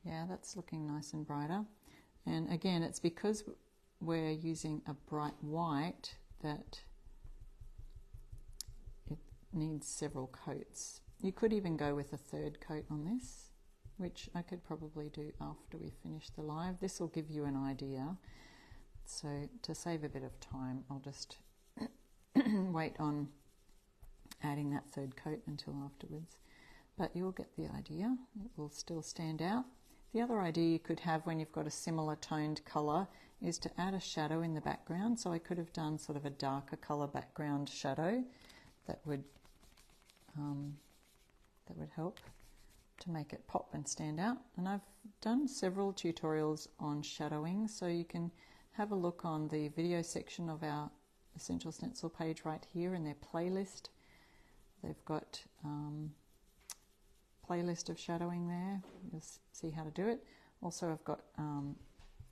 Yeah, that's looking nice and brighter. And again, it's because we're using a bright white that it needs several coats. You could even go with a third coat on this, which I could probably do after we finish the live. This will give you an idea. So to save a bit of time, I'll just wait on adding that third coat until afterwards. But you'll get the idea. It will still stand out. The other idea you could have when you've got a similar toned colour is to add a shadow in the background. So I could have done sort of a darker colour background shadow that would help to make it pop and stand out. And I've done several tutorials on shadowing, so you can have a look on the video section of our Essential Stencil page right here in their playlist. They've got playlist of shadowing there. You'll see how to do it. Also, I've got on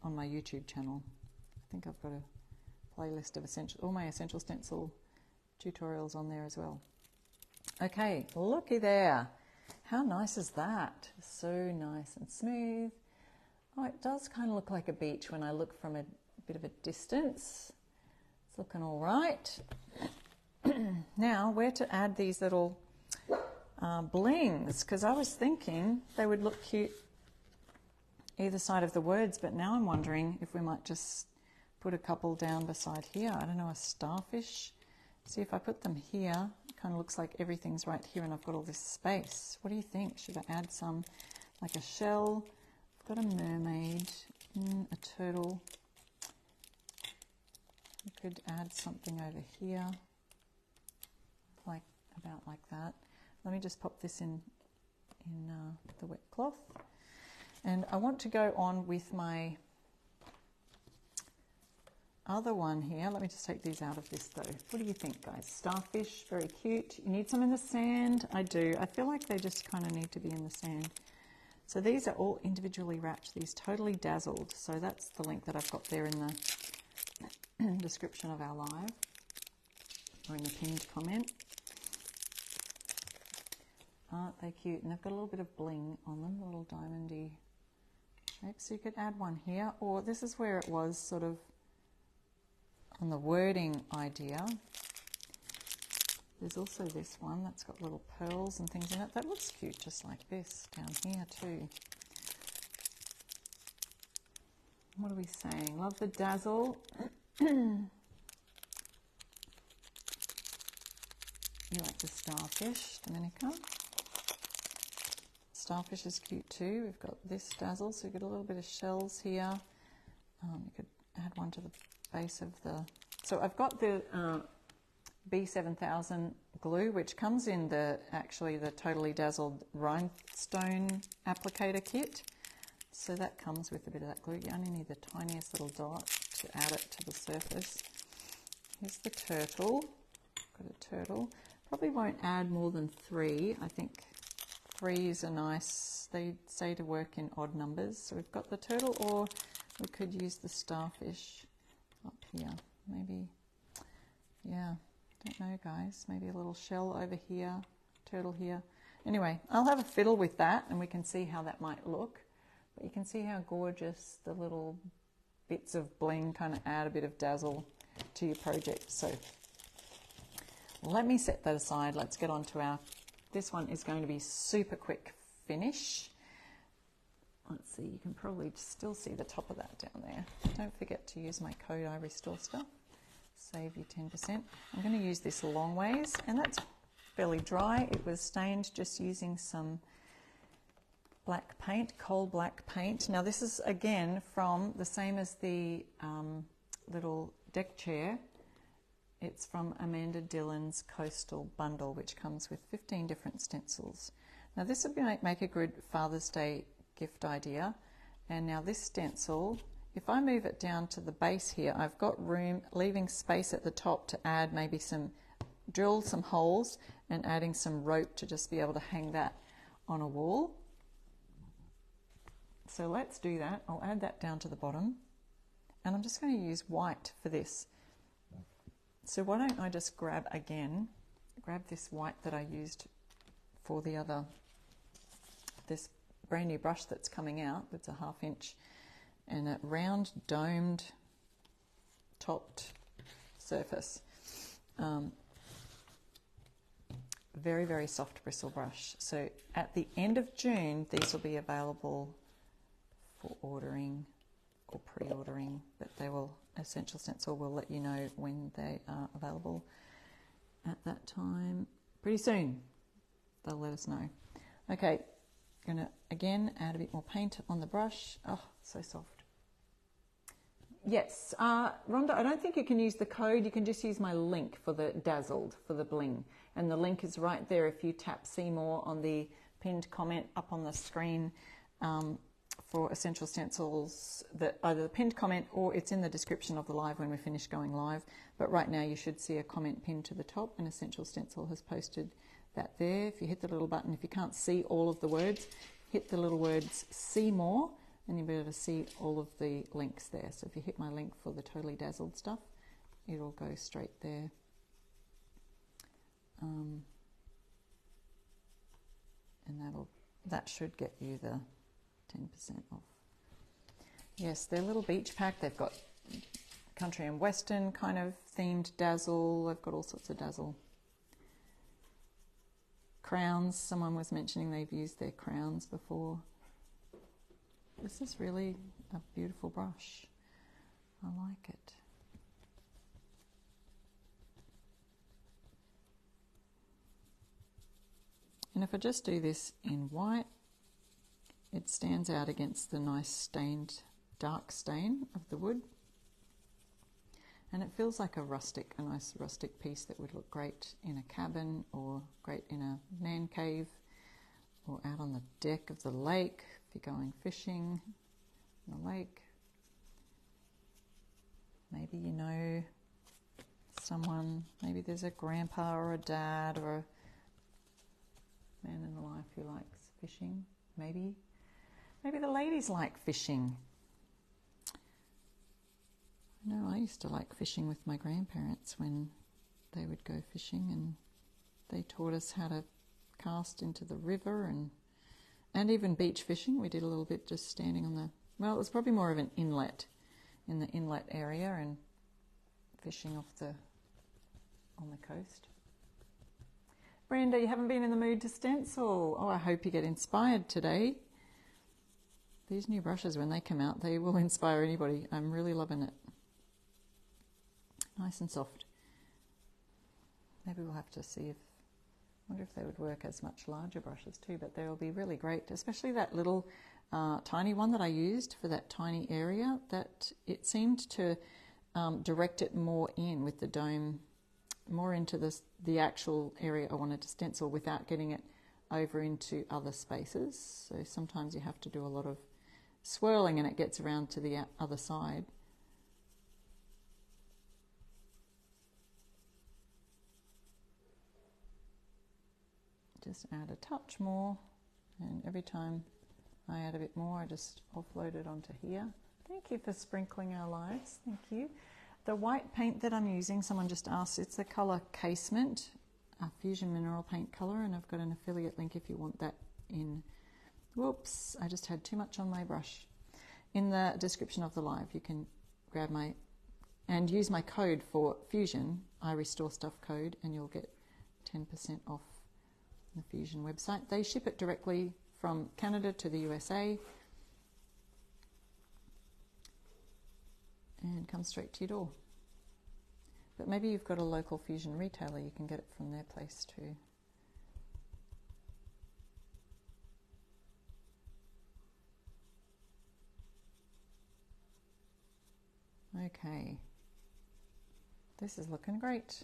my YouTube channel, I think I've got a playlist of all my Essential Stencil tutorials on there as well. Okay, looky there. How nice is that? So nice and smooth. Oh, it does kind of look like a beach when I look from a bit of a distance. It's looking all right. Now, where to add these little blings, because I was thinking they would look cute either side of the words, but now I'm wondering if we might just put a couple down beside here. I don't know, a starfish. See, if I put them here, it kind of looks like everything's right here and I've got all this space. What do you think? Should I add some, like a shell? I've got a mermaid, a turtle. I could add something over here, about like that. Let me just pop this in the wet cloth. And I want to go on with my other one here. Let me just take these out of this though. What do you think, guys? Starfish, very cute. You need some in the sand? I do. I feel like they just kind of need to be in the sand. So these are all individually wrapped, these Totally Dazzled. So that's the link that I've got there in the description of our live, or in the pinned comment. Aren't they cute? And they've got a little bit of bling on them, a little diamondy shape. So you could add one here, or this is where it was sort of on the wording idea. There's also this one that's got little pearls and things in it. That looks cute, just like this down here too. What are we saying? Love the dazzle. You like the starfish, Dominica? Starfish is cute too. We've got this dazzle, so you get a little bit of shells here. You could add one to the base of the... So I've got the B7000 glue, which comes in actually the Totally Dazzled rhinestone applicator kit. So that comes with a bit of that glue. You only need the tiniest little dot to add it to the surface. Here's the turtle. Got a turtle. Probably won't add more than 3. I think 3 is a nice, they say to work in odd numbers. So we've got the turtle, or we could use the starfish up here. Maybe, yeah, don't know guys. Maybe a little shell over here, turtle here. Anyway, I'll have a fiddle with that and we can see how that might look. But you can see how gorgeous the little bits of bling kind of add a bit of dazzle to your project. So let me set that aside. Let's get on to this one is going to be super quick finish. Let's see, you can probably still see the top of that down there. Don't forget to use my code I Restore Stuff. Save you 10%. I'm going to use this long ways, and that's fairly dry. It was stained just using some black paint, coal black paint. Now this is again from the same as the little deck chair. It's from Amanda Dillon's Coastal Bundle, which comes with 15 different stencils. Now this would make a good Father's Day gift idea. And now this stencil, if I move it down to the base here, I've got room, leaving space at the top to add maybe drill some holes and adding some rope to just be able to hang that on a wall. So let's do that. I'll add that down to the bottom. And I'm just going to use white for this. So why don't I just grab this white that I used for the other, this brand new brush that's coming out. That's a 1/2 inch and a round domed topped surface. Very, very soft bristle brush. So at the end of June, these will be available for ordering or pre-ordering, but Essential Stencil will let you know when they are available at that time. Pretty soon, they'll let us know. Okay, gonna again add a bit more paint on the brush. Oh, so soft. Yes, Rhonda, I don't think you can use the code. You can just use my link for the Dazzled, for the bling. And the link is right there if you tap see more on the pinned comment up on the screen. For Essential Stencils, either the pinned comment or it's in the description of the live when we finish going live. But right now you should see a comment pinned to the top, and Essential Stencil has posted that there. If you hit the little button, if you can't see all of the words, hit the little words see more and you'll be able to see all of the links there. So if you hit my link for the Totally Dazzled stuff, it'll go straight there. And that should get you the 10% off. Yes, their little beach pack, they've got country and western kind of themed dazzle. They've got all sorts of dazzle. Crowns, someone was mentioning they've used their crowns before. This is really a beautiful brush. I like it. And if I just do this in white, it stands out against the nice stained, dark stain of the wood. And it feels like a nice rustic piece that would look great in a cabin or great in a man cave or out on the deck of the lake if you're going fishing in the lake. Maybe you know someone, maybe there's a grandpa or a dad or a man in the life who likes fishing, maybe. Maybe the ladies like fishing. I know I used to like fishing with my grandparents when they would go fishing, and they taught us how to cast into the river and even beach fishing. We did a little bit just standing on the, well, it was probably more of an inlet, in the inlet area, and fishing on the coast. Brenda, you haven't been in the mood to stencil. Oh, I hope you get inspired today. These new brushes, when they come out, they will inspire anybody. I'm really loving it. Nice and soft. Maybe we'll have to see I wonder if they would work as much larger brushes too, but they'll be really great, especially that little tiny one that I used for that tiny area, that it seemed to direct it more in with the dome, more into the actual area I wanted to stencil without getting it over into other spaces. So sometimes you have to do a lot of swirling and it gets around to the other side. Just add a touch more, and every time I add a bit more I just offload it onto here. Thank you for sprinkling our lives, thank you. The white paint that I'm using, someone just asked, it's the colour Casement, a Fusion Mineral Paint colour, and I've got an affiliate link if you want that in, whoops, I just had too much on my brush. In the description of the live you can grab and use my code for Fusion, I Restore Stuff code, and you'll get 10% off the Fusion website. They ship it directly from Canada to the USA and comes straight to your door. But maybe you've got a local Fusion retailer, you can get it from their place too. Okay, this is looking great.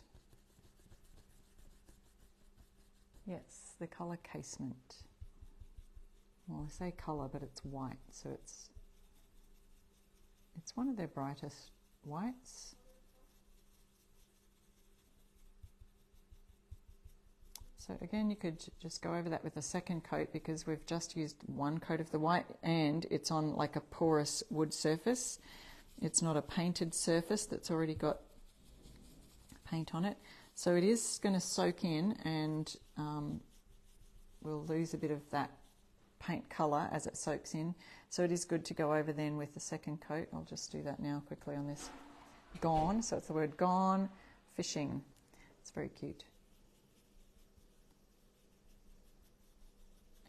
Yes, the colour Casement. Well, I say colour, but it's white, so it's one of their brightest whites. So again, you could just go over that with a second coat because we've just used one coat of the white and it's on like a porous wood surface. It's not a painted surface that's already got paint on it. So it is going to soak in and we'll lose a bit of that paint colour as it soaks in. So it is good to go over then with the second coat. I'll just do that now quickly on this Gone. So it's the word Gone Fishing. It's very cute.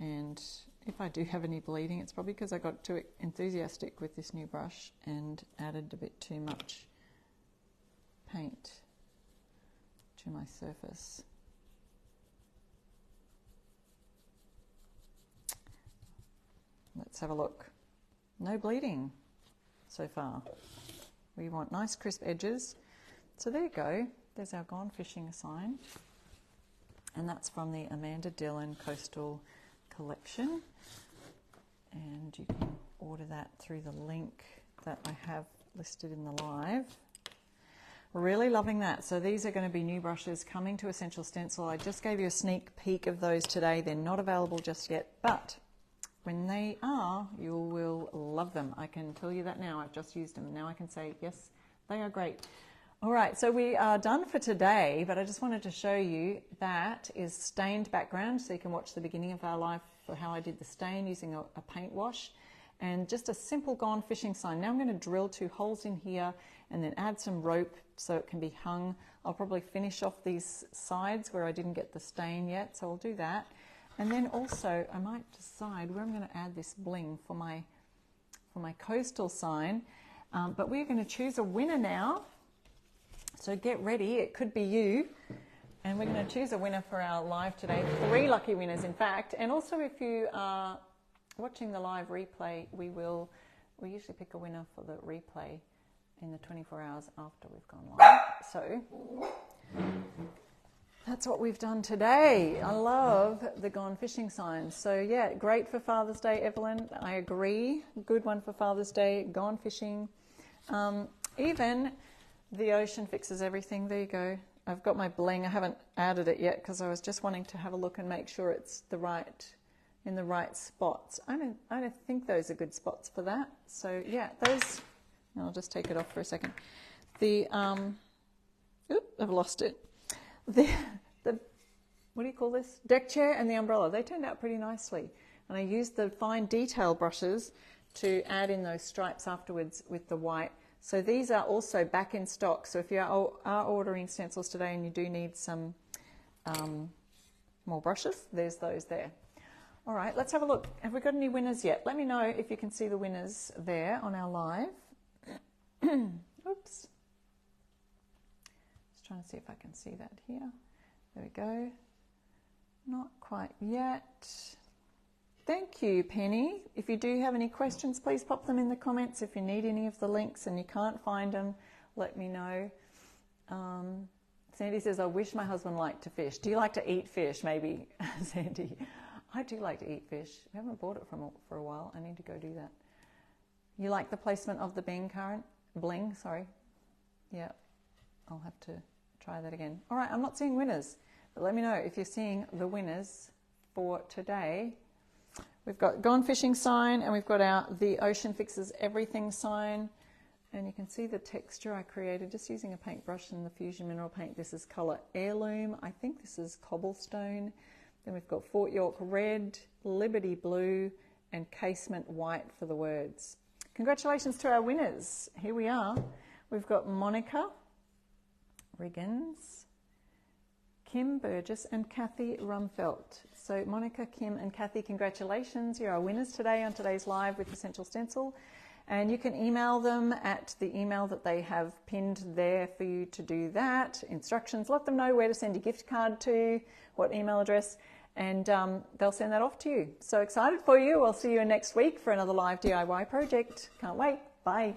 And if I do have any bleeding, it's probably because I got too enthusiastic with this new brush and added a bit too much paint to my surface. Let's have a look. No bleeding so far. We want nice crisp edges. So there you go. There's our Gone Fishing sign. And that's from the Amanda Dillon Coastal Collection. And you can order that through the link that I have listed in the live. Really loving that. So these are going to be new brushes coming to Essential Stencil. I just gave you a sneak peek of those today. They're not available just yet, but when they are, you will love them. I can tell you that now. I've just used them. Now I can say, yes, they are great. All right, so we are done for today, but I just wanted to show you that is stained background, so you can watch the beginning of our live for how I did the stain using a paint wash, and just a simple Gone Fishing sign. Now I'm going to drill 2 holes in here and then add some rope so it can be hung. I'll probably finish off these sides where I didn't get the stain yet, so I'll do that. And then also I might decide where I'm going to add this bling for my coastal sign, but we're going to choose a winner now. So get ready, it could be you. And we're going to choose a winner for our live today. 3 lucky winners, in fact. And also if you are watching the live replay, we usually pick a winner for the replay in the 24 hours after we've gone live. So that's what we've done today. I love the Gone Fishing signs. So yeah, great for Father's Day, Evelyn. I agree. Good one for Father's Day, Gone Fishing. Even the ocean fixes everything. There you go. I've got my bling. I haven't added it yet because I was just wanting to have a look and make sure it's in the right spots. I don't think those are good spots for that. So yeah, those. I'll just take it off for a second. I've lost it. The what do you call this? Deck chair and the umbrella. They turned out pretty nicely. And I used the fine detail brushes to add in those stripes afterwards with the white. So these are also back in stock. So if you are ordering stencils today and you do need some more brushes, there's those there. All right, let's have a look. Have we got any winners yet? Let me know if you can see the winners there on our live. Oops. Just trying to see if I can see that here. There we go. Not quite yet. Thank you, Penny. If you do have any questions, please pop them in the comments. If you need any of the links and you can't find them, let me know. Sandy says, I wish my husband liked to fish. Do you like to eat fish, maybe, Sandy? I do like to eat fish. I haven't bought it for a while. I need to go do that. You like the placement of the bling, sorry. Yeah, I'll have to try that again. All right, I'm not seeing winners, but let me know if you're seeing the winners for today. We've got Gone Fishing sign, and we've got our The Ocean Fixes Everything sign. And you can see the texture I created just using a paintbrush and the Fusion Mineral Paint. This is colour Heirloom. I think this is Cobblestone. Then we've got Fort York Red, Liberty Blue, and Casement White for the words. Congratulations to our winners. Here we are. We've got Monica Riggins, Kim Burgess, and Kathy Rumfelt. So Monica, Kim, and Kathy, congratulations. You're our winners today on today's live with Essential Stencil. And you can email them at the email that they have pinned there for you to do that. Instructions, let them know where to send your gift card to, what email address, and they'll send that off to you. So excited for you. I'll see you next week for another live DIY project. Can't wait. Bye.